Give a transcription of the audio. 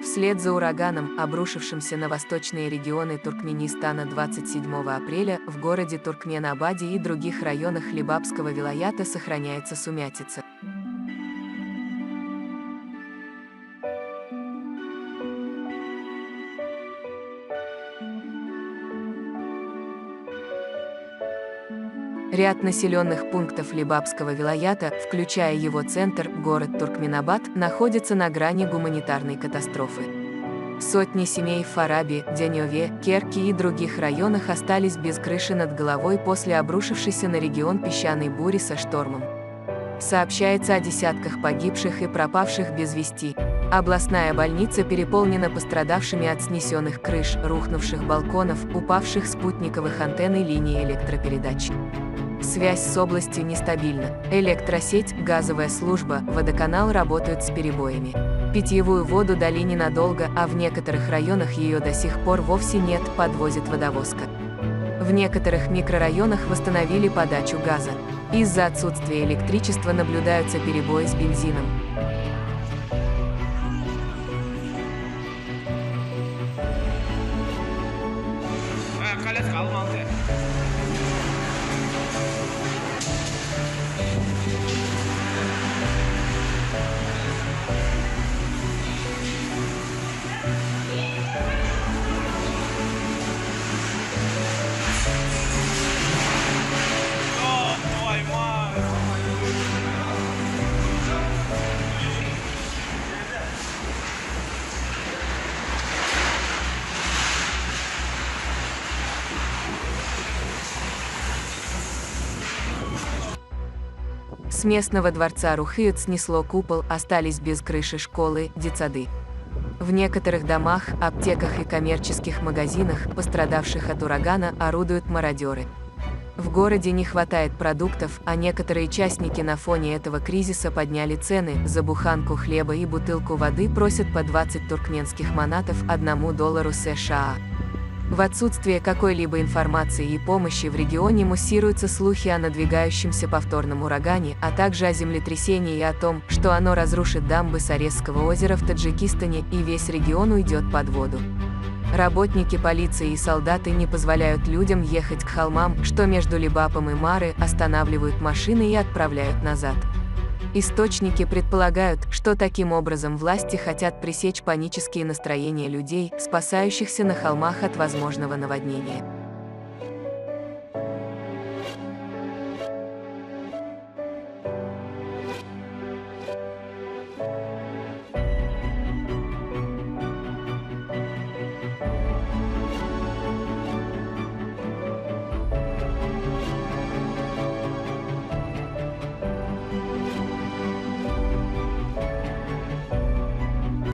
Вслед за ураганом, обрушившимся на восточные регионы Туркменистана 27 апреля, в городе Туркменабаде и других районах Либабского вилаята сохраняется сумятица. Ряд населенных пунктов Либабского вилаята, включая его центр, город Туркменабад, находится на грани гуманитарной катастрофы. Сотни семей в Фараби, Деневе, Керки и других районах остались без крыши над головой после обрушившейся на регион песчаной бури со штормом. Сообщается о десятках погибших и пропавших без вести. Областная больница переполнена пострадавшими от снесенных крыш, рухнувших балконов, упавших спутниковых антенн и линий электропередач. Связь с областью нестабильна. Электросеть, газовая служба, водоканал работают с перебоями. Питьевую воду дали ненадолго, а в некоторых районах ее до сих пор вовсе нет, подвозит водовозка. В некоторых микрорайонах восстановили подачу газа. Из-за отсутствия электричества наблюдаются перебои с бензином. С местного дворца Рухыют снесло купол, остались без крыши школы, детсады. В некоторых домах, аптеках и коммерческих магазинах, пострадавших от урагана, орудуют мародеры. В городе не хватает продуктов, а некоторые частники на фоне этого кризиса подняли цены, за буханку хлеба и бутылку воды просят по 20 туркменских манатов $1 США. В отсутствие какой-либо информации и помощи в регионе муссируются слухи о надвигающемся повторном урагане, а также о землетрясении и о том, что оно разрушит дамбы Саресского озера в Таджикистане, и весь регион уйдет под воду. Работники полиции и солдаты не позволяют людям ехать к холмам, что между Либапом и Мары, останавливают машины и отправляют назад. Источники предполагают, что таким образом власти хотят пресечь панические настроения людей, спасающихся на холмах от возможного наводнения.